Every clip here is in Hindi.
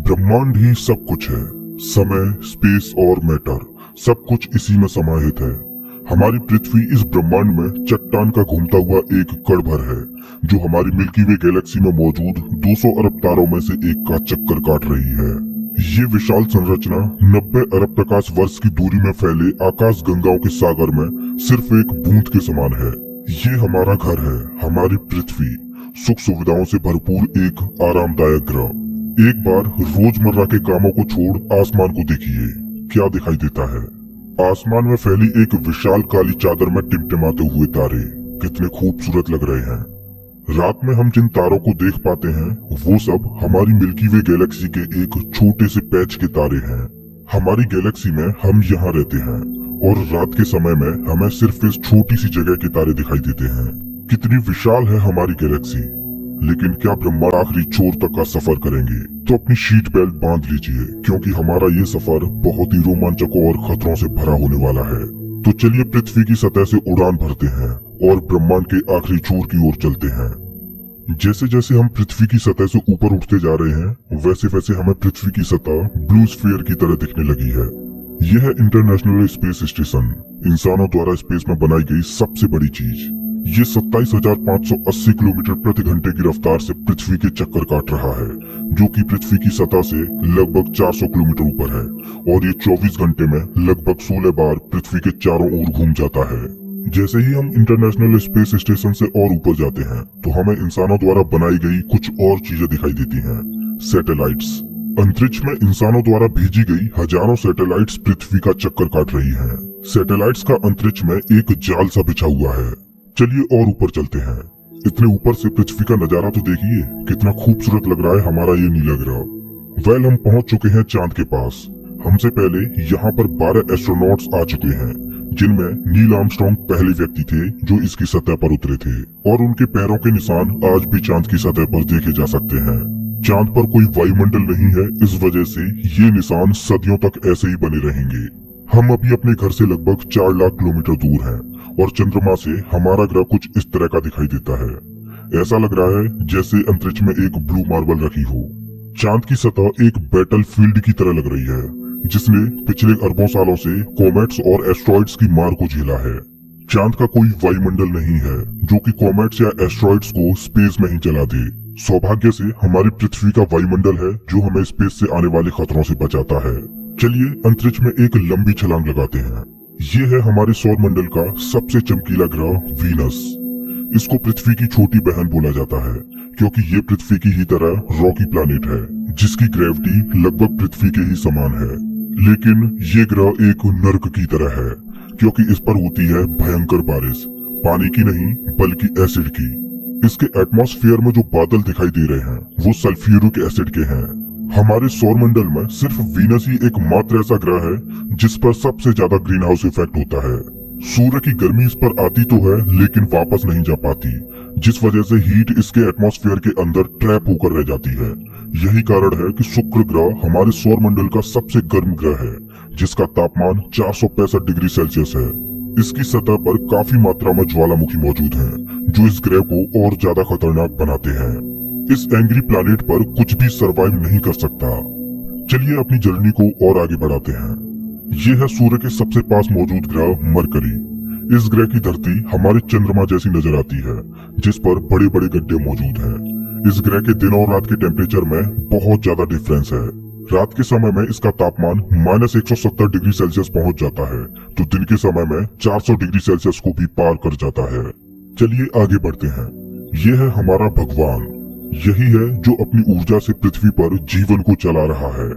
ब्रह्मांड ही सब कुछ है। समय, स्पेस और मैटर सब कुछ इसी में समाहित है। हमारी पृथ्वी इस ब्रह्मांड में चट्टान का घूमता हुआ एक कण भर है, जो हमारी मिल्की वे गैलेक्सी में मौजूद 200 अरब तारों में से एक का चक्कर काट रही है। ये विशाल संरचना 90 अरब प्रकाश वर्ष की दूरी में फैले आकाश गंगाओं के सागर में सिर्फ एक बूंद के समान है। ये हमारा घर है, हमारी पृथ्वी, सुख सुविधाओं से भरपूर एक आरामदायक ग्रह। एक बार रोजमर्रा के कामों को छोड़ आसमान को देखिए, क्या दिखाई देता है। आसमान में फैली एक विशाल काली चादर में टिमटिमाते हुए तारे कितने खूबसूरत लग रहे हैं। रात में हम जिन तारों को देख पाते हैं वो सब हमारी मिल्की वे गैलेक्सी के एक छोटे से पैच के तारे हैं। हमारी गैलेक्सी में हम यहाँ रहते हैं और रात के समय में हमें सिर्फ इस छोटी सी जगह के तारे दिखाई देते हैं। कितनी विशाल है हमारी गैलेक्सी। लेकिन क्या ब्रह्मांड आखिरी छोर तक का सफर करेंगे तो अपनी शीट बेल्ट बांध लीजिए, क्योंकि हमारा ये सफर बहुत ही रोमांचकों और खतरों से भरा होने वाला है। तो चलिए पृथ्वी की सतह से उड़ान भरते हैं और ब्रह्मांड के आखिरी छोर की ओर चलते हैं। जैसे जैसे हम पृथ्वी की सतह से ऊपर उठते जा रहे हैं, वैसे वैसे हमें पृथ्वी की सतह ब्लू स्फीयर की तरह दिखने लगी है। यह है इंटरनेशनल स्पेस स्टेशन, इंसानों द्वारा स्पेस में बनाई गई सबसे बड़ी चीज। ये 27,580 किलोमीटर प्रति घंटे की रफ्तार से पृथ्वी के चक्कर काट रहा है, जो कि पृथ्वी की सतह से लगभग 400 किलोमीटर ऊपर है, और ये 24 घंटे में लगभग 16 बार पृथ्वी के चारों ओर घूम जाता है। जैसे ही हम इंटरनेशनल स्पेस स्टेशन से और ऊपर जाते हैं तो हमें इंसानों द्वारा बनाई गई कुछ और चीजें दिखाई देती हैं। सैटेलाइट्स। अंतरिक्ष में इंसानों द्वारा भेजी गई हजारों सैटेलाइट्स पृथ्वी का चक्कर काट रही हैं। सैटेलाइट्स का अंतरिक्ष में एक जाल सा बिछा हुआ है। चलिए और ऊपर चलते हैं। इतने ऊपर से पृथ्वी का नजारा तो देखिए, कितना खूबसूरत लग रहा है हमारा ये नीला ग्रह। वेल, हम पहुंच चुके हैं चांद के पास। हमसे पहले यहाँ पर 12 एस्ट्रोनॉट्स आ चुके हैं, जिनमें नील आर्मस्ट्रांग पहले व्यक्ति थे जो इसकी सतह पर उतरे थे, और उनके पैरों के निशान आज भी चांद की सतह पर देखे जा सकते हैं। चांद पर कोई वायुमंडल नहीं है, इस वजह से ये निशान सदियों तक ऐसे ही बने रहेंगे। हम अभी अपने घर से लगभग 4 लाख किलोमीटर दूर हैं, और चंद्रमा से हमारा ग्रह कुछ इस तरह का दिखाई देता है। ऐसा लग रहा है जैसे अंतरिक्ष में एक ब्लू मार्बल रखी हो। चांद की सतह एक बैटल फील्ड की तरह लग रही है, जिसने पिछले अरबों सालों से कॉमेट्स और एस्ट्रॉइड्स की मार को झेला है। चांद का कोई वायुमंडल नहीं है जो कि कॉमेट्स या एस्ट्रॉइड्स को स्पेस में ही जला दे। सौभाग्य से हमारी पृथ्वी का वायुमंडल है जो हमें स्पेस से आने वाले खतरों से बचाता है। चलिए अंतरिक्ष में एक लंबी छलांग लगाते हैं। ये है हमारे सौर मंडल का सबसे चमकीला ग्रह वीनस। इसको पृथ्वी की छोटी बहन बोला जाता है, क्योंकि ये पृथ्वी की ही तरह रॉकी प्लैनेट है, जिसकी ग्रेविटी लगभग पृथ्वी के ही समान है। लेकिन ये ग्रह एक नर्क की तरह है, क्योंकि इस पर होती है भयंकर बारिश, पानी की नहीं बल्कि एसिड की। इसके एटमॉस्फेयर में जो बादल दिखाई दे रहे हैं वो सल्फ्यूरिक एसिड के हैं। हमारे सौर मंडल में सिर्फ वीनस ही एकमात्र ऐसा ग्रह है जिस पर सबसे ज्यादा ग्रीन हाउस इफेक्ट होता है। सूर्य की गर्मी इस पर आती तो है लेकिन वापस नहीं जा पाती, जिस वजह से हीट इसके एटमॉस्फेयर के अंदर ट्रैप होकर रह जाती है। यही कारण है कि शुक्र ग्रह हमारे सौर मंडल का सबसे गर्म ग्रह है, जिसका तापमान 465 डिग्री सेल्सियस है। इसकी सतह पर काफी मात्रा में ज्वालामुखी मौजूद है, जो इस ग्रह को और ज्यादा खतरनाक बनाते हैं। इस एंग्री प्लैनेट पर कुछ भी सरवाइव नहीं कर सकता। चलिए अपनी जर्नी को और आगे बढ़ाते हैं। यह है सूर्य के सबसे पास मौजूद ग्रह मरकरी। इस ग्रह की धरती हमारे चंद्रमा जैसी नजर आती है, जिस पर बड़े बड़े गड्ढे मौजूद हैं। इस ग्रह के दिन और रात के टेम्परेचर में बहुत ज्यादा डिफरेंस है। रात के समय में इसका तापमान -170 डिग्री सेल्सियस पहुंच जाता है, तो दिन के समय में 400 डिग्री सेल्सियस को भी पार कर जाता है। चलिए आगे बढ़ते हैं। यह है हमारा भगवान। यही है जो अपनी ऊर्जा से पृथ्वी पर जीवन को चला रहा है।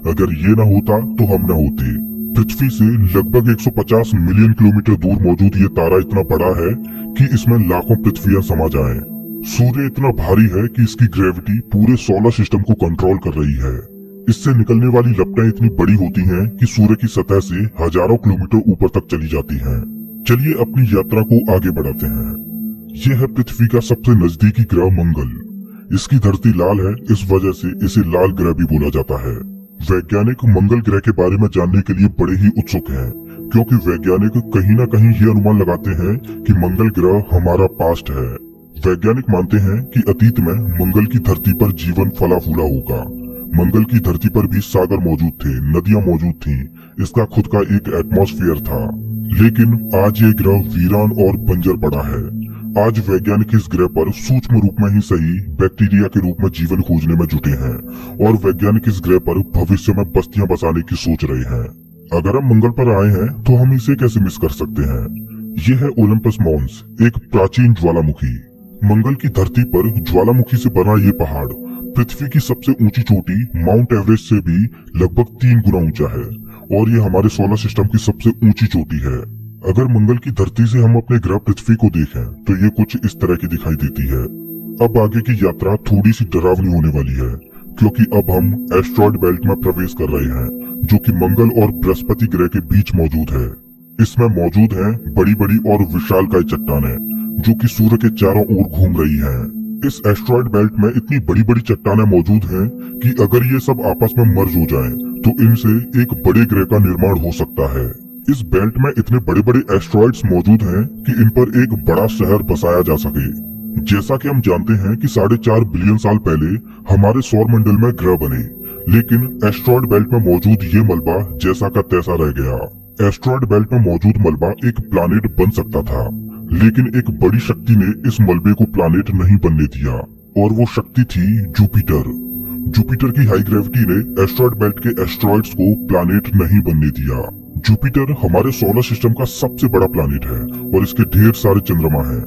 अगर ये न होता तो हम न होते। पृथ्वी से लगभग 150 मिलियन किलोमीटर दूर मौजूद ये तारा इतना बड़ा है कि इसमें लाखों पृथ्वियां समा जाएं। सूर्य इतना भारी है कि इसकी ग्रेविटी पूरे सोलर सिस्टम को कंट्रोल कर रही है। इससे निकलने वाली लपटें इतनी बड़ी होती हैं कि सूर्य की सतह से हजारों किलोमीटर ऊपर तक चली जाती हैं। चलिए अपनी यात्रा को आगे बढ़ाते हैं। यह है पृथ्वी का सबसे नजदीकी ग्रह मंगल। इसकी धरती लाल है, इस वजह से इसे लाल ग्रह भी बोला जाता है। वैज्ञानिक मंगल ग्रह के बारे में जानने के लिए बड़े ही उत्सुक हैं, क्योंकि वैज्ञानिक कहीं न कहीं ये अनुमान लगाते हैं कि मंगल ग्रह हमारा पास्ट है। वैज्ञानिक मानते हैं कि अतीत में मंगल की धरती पर जीवन फला फूला होगा। मंगल की धरती पर भी सागर मौजूद थे, नदियां मौजूद थीं, इसका खुद का एक एटमॉस्फेयर था। लेकिन आज ये ग्रह वीरान और बंजर पड़ा है। आज वैज्ञानिक इस ग्रह पर सूक्ष्म रूप में ही सही बैक्टीरिया के रूप में जीवन खोजने में जुटे हैं और वैज्ञानिक इस ग्रह पर भविष्य में बस्तियां बसाने की सोच रहे हैं। अगर हम मंगल पर आए हैं तो हम इसे कैसे मिस कर सकते हैं। ये है ओलंपस मॉन्स, एक प्राचीन ज्वालामुखी। मंगल की धरती पर ज्वालामुखी से बना ये पहाड़ पृथ्वी की सबसे ऊंची चोटी माउंट एवरेस्ट से भी लगभग 3 गुना ऊंचा है और ये हमारे सोलर सिस्टम की सबसे ऊंची चोटी है। अगर मंगल की धरती से हम अपने ग्रह पृथ्वी को देखें तो ये कुछ इस तरह की दिखाई देती है। अब आगे की यात्रा थोड़ी सी डरावनी होने वाली है, क्योंकि अब हम एस्ट्रॉयड बेल्ट में प्रवेश कर रहे हैं, जो कि मंगल और बृहस्पति ग्रह के बीच मौजूद है। इसमें मौजूद हैं बड़ी बड़ी और विशालकाय चट्टानें, जो कि सूर्य के चारों ओर घूम रही हैं। इस एस्ट्रॉयड बेल्ट में इतनी बड़ी बड़ी चट्टानें मौजूद हैं कि अगर ये सब आपस में मर्ज हो जाएं, तो इनसे एक बड़े ग्रह का निर्माण हो सकता है। इस बेल्ट में इतने बड़े बड़े एस्ट्रॉयड्स मौजूद हैं कि इन पर एक बड़ा शहर बसाया जा सके। जैसा कि हम जानते हैं कि 4.5 बिलियन साल पहले हमारे सौर मंडल में ग्रह बने, लेकिन एस्ट्रॉयड बेल्ट में मौजूद ये मलबा जैसा का तैसा रह गया। एस्ट्रॉयड बेल्ट में मौजूद मलबा एक प्लैनेट बन सकता था, लेकिन एक बड़ी शक्ति ने इस मलबे को प्लैनेट नहीं बनने दिया और वो शक्ति थी जुपिटर। जुपिटर की हाई ग्रेविटी ने एस्ट्रॉयड बेल्ट के एस्ट्रॉयड्स को प्लैनेट नहीं बनने दिया। जुपिटर हमारे सोलर सिस्टम का सबसे बड़ा प्लैनेट है और इसके ढेर सारे चंद्रमा हैं।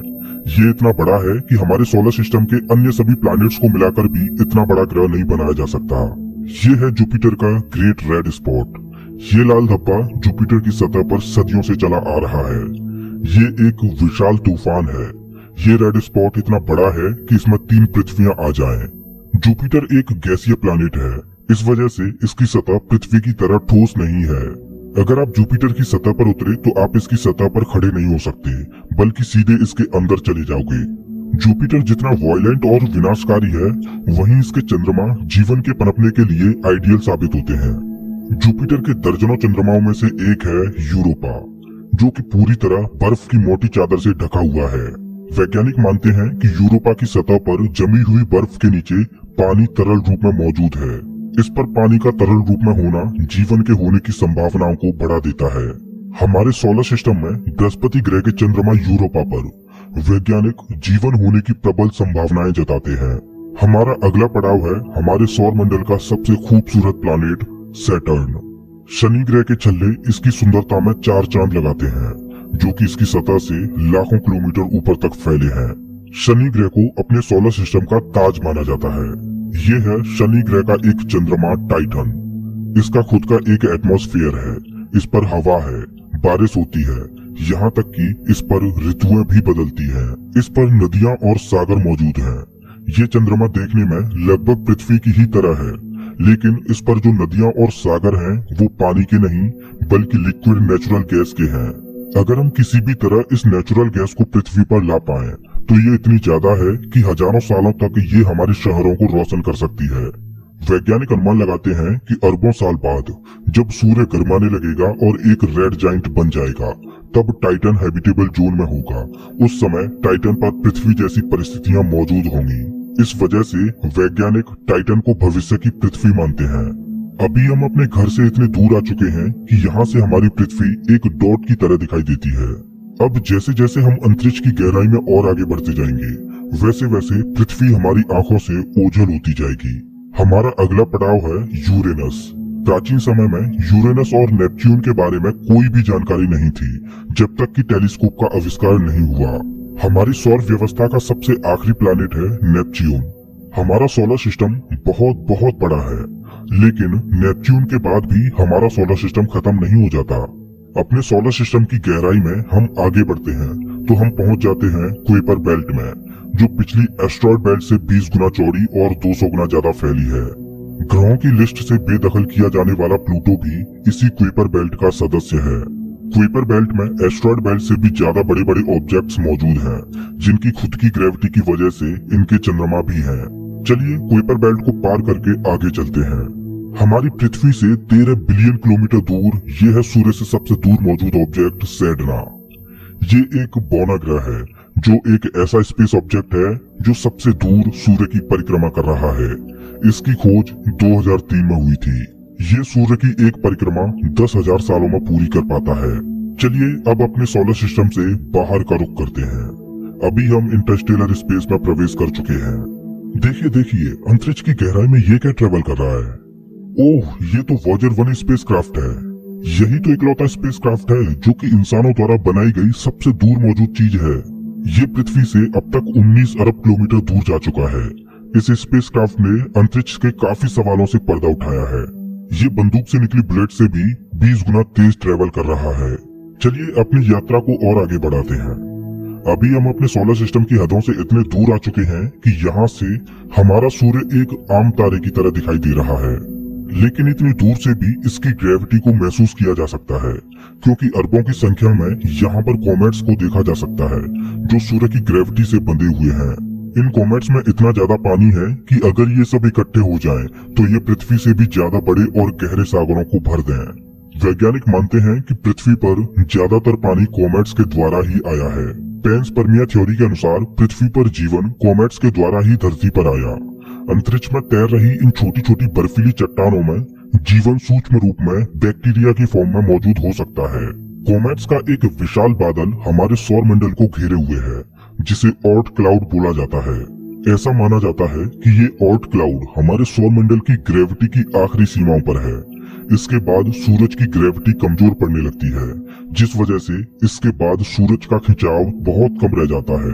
ये इतना बड़ा है कि हमारे सोलर सिस्टम के अन्य सभी प्लैनेट्स को मिलाकर भी इतना बड़ा ग्रह नहीं बनाया जा सकता। ये है जुपिटर का ग्रेट रेड स्पॉट। ये लाल धब्बा जुपिटर की सतह पर सदियों से चला आ रहा है। ये एक विशाल तूफान है। ये रेड स्पॉट इतना बड़ा है कि इसमें 3 पृथ्वियां आ जाएं। जुपिटर एक गैसीय प्लैनेट है, इस वजह से इसकी सतह पृथ्वी की तरह ठोस नहीं है। अगर आप जुपिटर की सतह पर उतरे तो आप इसकी सतह पर खड़े नहीं हो सकते, बल्कि सीधे इसके अंदर चले जाओगे। जुपिटर जितना वायलेंट और विनाशकारी है, वहीं इसके चंद्रमा जीवन के पनपने के लिए आइडियल साबित होते हैं। जुपिटर के दर्जनों चंद्रमाओं में से एक है यूरोपा, जो कि पूरी तरह बर्फ की मोटी चादर से ढका हुआ है। वैज्ञानिक मानते हैं कि यूरोपा की सतह पर जमी हुई बर्फ के नीचे पानी तरल रूप में मौजूद है। इस पर पानी का तरल रूप में होना जीवन के होने की संभावनाओं को बढ़ा देता है। हमारे सोलर सिस्टम में बृहस्पति ग्रह के चंद्रमा यूरोपा पर वैज्ञानिक जीवन होने की प्रबल संभावनाएं जताते हैं। हमारा अगला पड़ाव है हमारे सौर मंडल का सबसे खूबसूरत प्लैनेट सैटर्न। शनि ग्रह के छल्ले इसकी सुंदरता में 4 चांद लगाते हैं, जो कि इसकी सतह से लाखों किलोमीटर ऊपर तक फैले हैं। शनि ग्रह को अपने सोलर सिस्टम का ताज माना जाता है। ये है शनि ग्रह का एक चंद्रमा टाइटन। इसका खुद का एक एटमॉस्फेयर है, इस पर हवा है, बारिश होती है, यहाँ तक कि इस पर ऋतुएं भी बदलती हैं। इस पर नदियां और सागर मौजूद हैं। ये चंद्रमा देखने में लगभग पृथ्वी की ही तरह है, लेकिन इस पर जो नदियां और सागर हैं वो पानी के नहीं बल्कि लिक्विड नेचुरल गैस के हैं। अगर हम किसी भी तरह इस नेचुरल गैस को पृथ्वी पर ला पाएं, तो ये इतनी ज्यादा है कि हजारों सालों तक ये हमारे शहरों को रोशन कर सकती है। वैज्ञानिक अनुमान लगाते हैं कि अरबों साल बाद जब सूर्य गर्माने लगेगा और एक रेड जाइंट बन जाएगा, तब टाइटन हैबिटेबल जोन में होगा। उस समय टाइटन पर पृथ्वी जैसी परिस्थितियां मौजूद होंगी। इस वजह से वैज्ञानिक टाइटन को भविष्य की पृथ्वी मानते हैं। अभी हम अपने घर से इतने दूर आ चुके हैं कि यहाँ से हमारी पृथ्वी एक डॉट की तरह दिखाई देती है। अब जैसे जैसे हम अंतरिक्ष की गहराई में और आगे बढ़ते जाएंगे, वैसे वैसे पृथ्वी हमारी आंखों से ओझल होती जाएगी। हमारा अगला पड़ाव है यूरेनस। प्राचीन समय में यूरेनस और नेपच्यून के बारे में कोई भी जानकारी नहीं थी, जब तक कि टेलीस्कोप का आविष्कार नहीं हुआ। हमारी सौर व्यवस्था का सबसे आखिरी प्लैनेट है नेपच्यून। हमारा सोलर सिस्टम बहुत बहुत बड़ा है, लेकिन नेपच्यून के बाद भी हमारा सोलर सिस्टम खत्म नहीं हो जाता। अपने सोलर सिस्टम की गहराई में हम आगे बढ़ते हैं तो हम पहुंच जाते हैं कुइपर बेल्ट में, जो पिछली एस्ट्रॉयड बेल्ट से 20 गुना चौड़ी और 200 गुना ज्यादा फैली है। ग्रहों की लिस्ट से बेदखल किया जाने वाला प्लूटो भी इसी कुइपर बेल्ट का सदस्य है। कुइपर बेल्ट में एस्ट्रॉयड बेल्ट से भी ज्यादा बड़े बड़े ऑब्जेक्ट्स मौजूद हैं, जिनकी खुद की ग्रेविटी की वजह से इनके चंद्रमा भी हैं। चलिए कुइपर बेल्ट को पार करके आगे चलते हैं। हमारी पृथ्वी से 13 बिलियन किलोमीटर दूर ये है सूर्य से सबसे दूर मौजूद ऑब्जेक्ट सेडना। ये एक बौना ग्रह है, जो एक ऐसा स्पेस ऑब्जेक्ट है जो सबसे दूर सूर्य की परिक्रमा कर रहा है। इसकी खोज 2003 में हुई थी। ये सूर्य की एक परिक्रमा 10,000 सालों में पूरी कर पाता है। चलिए अब अपने सोलर सिस्टम से बाहर का रुख करते हैं। अभी हम इंटरस्टेलर स्पेस में प्रवेश कर चुके हैं। देखिए देखिए, अंतरिक्ष की गहराई में ये क्या ट्रेवल कर रहा है। ओह, ये तो वॉयेजर 1 स्पेसक्राफ्ट है। यही तो इकलौता स्पेसक्राफ्ट है जो कि इंसानों द्वारा बनाई गई सबसे दूर मौजूद चीज है। ये पृथ्वी से अब तक 19 अरब किलोमीटर दूर जा चुका है। इस स्पेसक्राफ्ट ने अंतरिक्ष के काफी सवालों से पर्दा उठाया है। ये बंदूक से निकली बुलेट से भी 20 गुना तेज ट्रेवल कर रहा है। चलिए अपनी यात्रा को और आगे बढ़ाते हैं। अभी हम अपने सोलर सिस्टम की हदों से इतने दूर आ चुके हैं कि यहाँ से हमारा सूर्य एक आम तारे की तरह दिखाई दे रहा है, लेकिन इतनी दूर से भी इसकी ग्रेविटी को महसूस किया जा सकता है, क्योंकि अरबों की संख्या में यहाँ पर कॉमेट्स को देखा जा सकता है जो सूर्य की ग्रेविटी से बंधे हुए हैं। इन कॉमेट्स में इतना ज्यादा पानी है कि अगर ये सब इकट्ठे हो जाएं, तो ये पृथ्वी से भी ज्यादा बड़े और गहरे सागरों को भर दें। वैज्ञानिक मानते हैं कि पृथ्वी पर ज्यादातर पानी कॉमेट्स के द्वारा ही आया है। पेंसपर्मिया थ्योरी के अनुसार पृथ्वी पर जीवन कॉमेट्स के द्वारा ही धरती पर आया। अंतरिक्ष में तैर रही इन छोटी छोटी बर्फीली चट्टानों में जीवन सूक्ष्म रूप में बैक्टीरिया की फॉर्म में मौजूद हो सकता है। कॉमेट्स का एक विशाल बादल हमारे सौर मंडल को घेरे हुए है, जिसे ऑर्ट क्लाउड बोला जाता है। ऐसा माना जाता है कि ये ऑर्ट क्लाउड हमारे सौर मंडल की ग्रेविटी की आखिरी सीमाओं पर है। इसके बाद सूरज की ग्रेविटी कमजोर पड़ने लगती है, जिस वजह से इसके बाद सूरज का खिंचाव बहुत कम रह जाता है।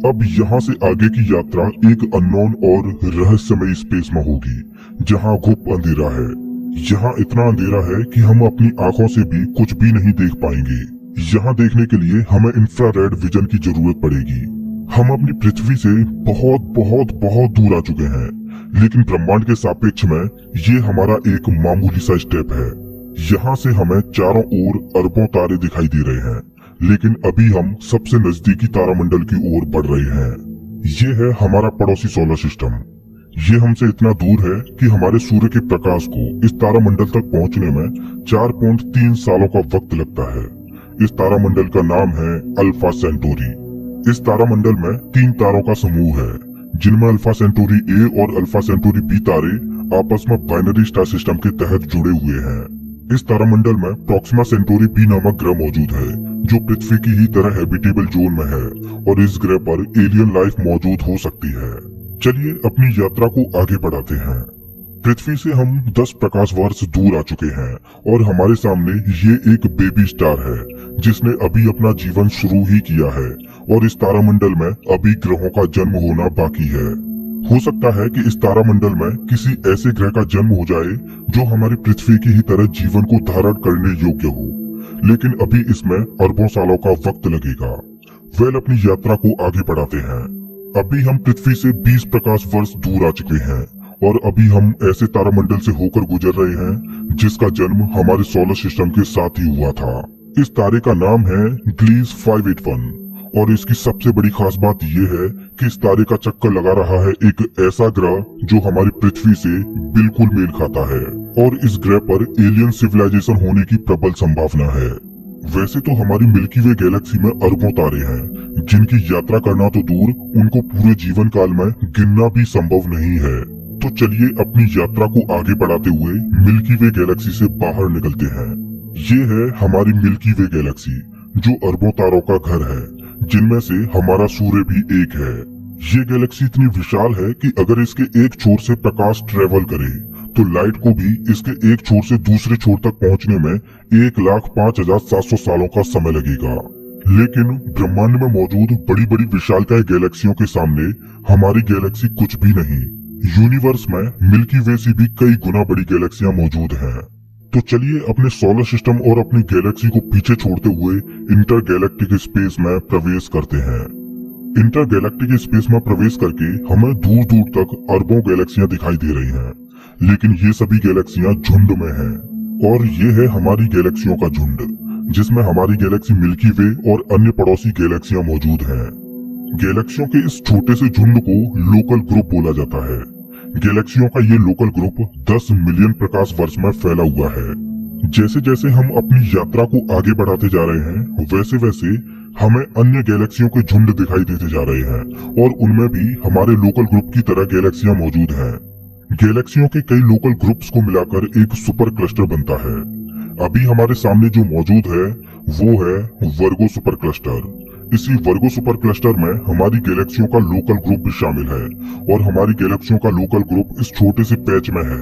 अब यहाँ से आगे की यात्रा एक अननोन और रहस्यमयी स्पेस में होगी, जहाँ गुप्त अंधेरा है। यहाँ इतना अंधेरा है कि हम अपनी आंखों से भी कुछ भी नहीं देख पाएंगे। यहाँ देखने के लिए हमें इंफ्रारेड विजन की जरूरत पड़ेगी। हम अपनी पृथ्वी से बहुत बहुत बहुत दूर आ चुके हैं, लेकिन ब्रह्मांड के सापेक्ष में ये हमारा एक मामूली सा स्टेप है। यहाँ से हमें चारों ओर अरबों तारे दिखाई दे रहे हैं, लेकिन अभी हम सबसे नजदीकी तारामंडल की ओर बढ़ रहे हैं। ये है हमारा पड़ोसी सोलर सिस्टम। ये हमसे इतना दूर है कि हमारे सूर्य के प्रकाश को इस तारामंडल तक पहुंचने में 4.3 सालों का वक्त लगता है। इस तारामंडल का नाम है अल्फा सेंटोरी। इस तारामंडल में 3 तारों का समूह है, जिनमें अल्फा सेंटोरी ए और अल्फा सेंटोरी बी तारे आपस में बाइनरी स्टार सिस्टम के तहत जुड़े हुए हैं। इस तारामंडल में प्रोक्सिमा सेंटोरी बी नामक ग्रह मौजूद है, जो पृथ्वी की ही तरह हैबिटेबल जोन में है और इस ग्रह पर एलियन लाइफ मौजूद हो सकती है। चलिए अपनी यात्रा को आगे बढ़ाते हैं। पृथ्वी से हम 10 प्रकाश वर्ष दूर आ चुके हैं और हमारे सामने ये एक बेबी स्टार है, जिसने अभी अपना जीवन शुरू ही किया है और इस तारामंडल में अभी ग्रहों का जन्म होना बाकी है। हो सकता है कि इस तारामंडल में किसी ऐसे ग्रह का जन्म हो जाए जो हमारी पृथ्वी की ही तरह जीवन को धारण करने योग्य हो, लेकिन अभी इसमें अरबों सालों का वक्त लगेगा। वेल, अपनी यात्रा को आगे बढ़ाते हैं। अभी हम पृथ्वी से 20 प्रकाश वर्ष दूर आ चुके हैं और अभी हम ऐसे तारामंडल से होकर गुजर रहे हैं जिसका जन्म हमारे सोलर सिस्टम के साथ ही हुआ था। इस तारे का नाम है ग्लीस 581 और इसकी सबसे बड़ी खास बात यह है कि इस तारे का चक्कर लगा रहा है एक ऐसा ग्रह जो हमारी पृथ्वी से बिल्कुल मेल खाता है और इस ग्रह पर एलियन सिविलाइजेशन होने की प्रबल संभावना है। वैसे तो हमारी मिल्की वे गैलेक्सी में अरबों तारे हैं, जिनकी यात्रा करना तो दूर, उनको पूरे जीवन काल में गिनना भी संभव नहीं है। तो चलिए अपनी यात्रा को आगे बढ़ाते हुए मिल्की वे गैलेक्सी से बाहर निकलते हैं। ये है हमारी मिल्की वे गैलेक्सी, जो अरबों तारों का घर है, जिनमें से हमारा सूर्य भी एक है। ये गैलेक्सी इतनी विशाल है कि अगर इसके एक छोर से प्रकाश ट्रेवल करे तो लाइट को भी इसके एक छोर से दूसरे छोर तक पहुंचने में 1,05,700 सालों का समय लगेगा। लेकिन ब्रह्मांड में मौजूद बड़ी बड़ी विशालकाय गैलेक्सियों के सामने हमारी गैलेक्सी कुछ भी नहीं। यूनिवर्स में मिल्की वे से भी कई गुना बड़ी गैलेक्सियां मौजूद हैं। तो चलिए अपने सोलर सिस्टम और अपनी गैलेक्सी को पीछे छोड़ते हुए इंटरगैलेक्टिक स्पेस में प्रवेश करते हैं। इंटरगैलेक्टिक स्पेस में प्रवेश करके हमें दूर दूर तक अरबों गैलेक्सियां दिखाई दे रही हैं, लेकिन ये सभी गैलेक्सियां झुंड में हैं और ये है हमारी गैलेक्सियों का झुंड, जिसमें हमारी गैलेक्सी मिल्की वे और अन्य पड़ोसी गैलेक्सियां मौजूद हैं। गैलेक्सियों के इस छोटे से झुंड को लोकल ग्रुप बोला जाता है। गैलेक्सियों का ये लोकल ग्रुप 10 मिलियन प्रकाश वर्ष में फैला हुआ है। जैसे जैसे हम अपनी यात्रा को आगे बढ़ाते जा रहे हैं, वैसे वैसे हमें अन्य गैलेक्सियों के झुंड दिखाई देते जा रहे हैं और उनमें भी हमारे लोकल ग्रुप की तरह गैलेक्सियां मौजूद हैं। गैलेक्सियों के कई लोकल ग्रुप्स को मिलाकर एक सुपर क्लस्टर बनता है। अभी हमारे सामने जो मौजूद है वो है वर्गो सुपर क्लस्टर। इसी वर्गो सुपर क्लस्टर में हमारी गैलेक्सियों का लोकल ग्रुप भी शामिल है और हमारी गैलेक्सियों का लोकल ग्रुप इस छोटे से पैच में है।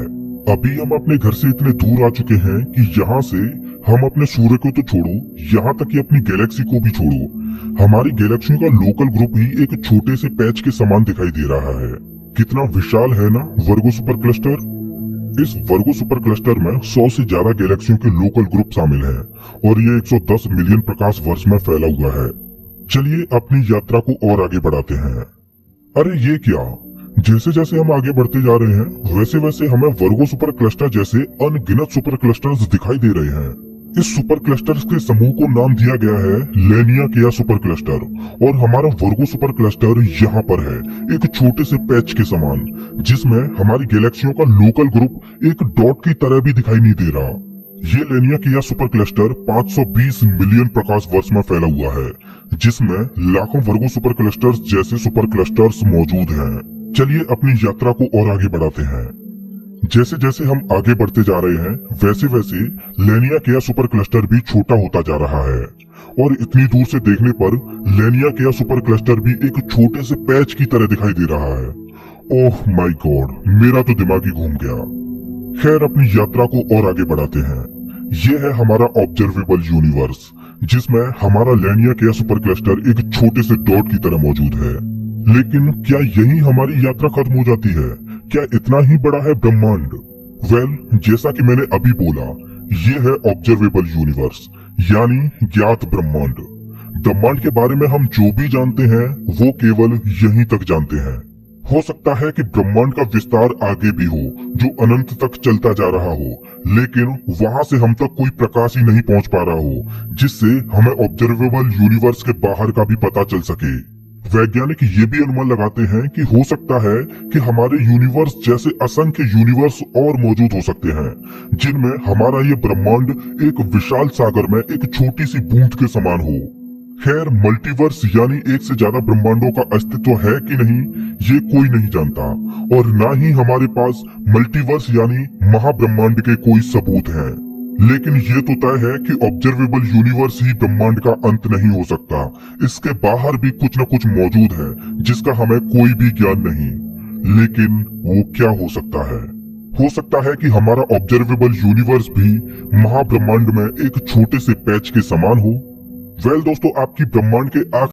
अभी हम अपने घर से इतने दूर आ चुके हैं कि यहाँ से हम अपने सूर्य को तो छोड़ो, यहाँ तक कि अपनी गैलेक्सी को भी छोड़ो, हमारी गैलेक्सियों का लोकल ग्रुप ही एक छोटे से पैच के समान दिखाई दे रहा है। कितना विशाल है ना वर्गो सुपर क्लस्टर। इस वर्गो सुपर क्लस्टर में 100 से ज्यादा गैलेक्सियों के लोकल ग्रुप शामिल हैं और ये 110 मिलियन प्रकाश वर्ष में फैला हुआ है। चलिए अपनी यात्रा को और आगे बढ़ाते हैं। अरे ये क्या, जैसे जैसे हम आगे बढ़ते जा रहे हैं वैसे वैसे हमें वर्गो सुपर क्लस्टर जैसे अनगिनत सुपर क्लस्टर्स दिखाई दे रहे हैं। इस सुपर क्लस्टर्स के समूह को नाम दिया गया है लेनिया सुपर क्लस्टर और हमारा वर्गो सुपर क्लस्टर यहाँ पर है एक छोटे से पैच के समान, जिसमें हमारी गैलेक्सियों का लोकल ग्रुप एक डॉट की तरह भी दिखाई नहीं दे रहा। ये लेनिया सुपर क्लस्टर 520 मिलियन प्रकाश वर्ष में फैला हुआ है, जिसमें लाखों वर्गो सुपर क्लस्टर्स जैसे सुपर क्लस्टर्स मौजूद हैं। चलिए अपनी यात्रा को और आगे बढ़ाते हैं। जैसे जैसे हम आगे बढ़ते जा रहे हैं वैसे वैसे लेनिया सुपर क्लस्टर भी छोटा होता जा रहा है और इतनी दूर से देखने पर लेनिया सुपर क्लस्टर भी एक छोटे से पैच की तरह दिखाई दे रहा है। ओह माय गॉड, मेरा तो दिमाग ही घूम गया। खैर अपनी यात्रा को और आगे बढ़ाते हैं। ये है हमारा ऑब्जर्वेबल यूनिवर्स, जिसमें हमारा लेनिया सुपर क्लस्टर एक छोटे से डॉट की तरह मौजूद है। लेकिन क्या यही हमारी यात्रा खत्म हो जाती है? क्या इतना ही बड़ा है ब्रह्मांड? वेल, जैसा कि मैंने अभी बोला, ये है ऑब्जर्वेबल यूनिवर्स यानी ज्ञात ब्रह्मांड। ब्रह्मांड के बारे में हम जो भी जानते हैं वो केवल यहीं तक जानते हैं। हो सकता है कि ब्रह्मांड का विस्तार आगे भी हो जो अनंत तक चलता जा रहा हो, लेकिन वहां से हम तक कोई प्रकाश ही नहीं पहुंच पा रहा हो जिससे हमें ऑब्जर्वेबल यूनिवर्स के बाहर का भी पता चल सके। वैज्ञानिक ये भी अनुमान लगाते हैं कि हो सकता है कि हमारे यूनिवर्स जैसे असंख्य यूनिवर्स और मौजूद हो सकते हैं, जिनमें हमारा ये ब्रह्मांड एक विशाल सागर में एक छोटी सी बूंद के समान हो। खैर मल्टीवर्स यानी एक से ज्यादा ब्रह्मांडों का अस्तित्व है कि नहीं ये कोई नहीं जानता और ना ही हमारे पास मल्टीवर्स यानी महाब्रह्मांड के कोई सबूत हैं। लेकिन ये तो तय है कि ऑब्जर्वेबल यूनिवर्स ही ब्रह्मांड का अंत नहीं हो सकता। इसके बाहर भी कुछ न कुछ मौजूद है जिसका हमें कोई भी ज्ञान नहीं। लेकिन वो क्या हो सकता है? हो सकता है कि हमारा ऑब्जर्वेबल यूनिवर्स भी महाब्रह्मांड में एक छोटे से पैच के समान हो। वेल दोस्तों, आपकी ब्रह्मांड के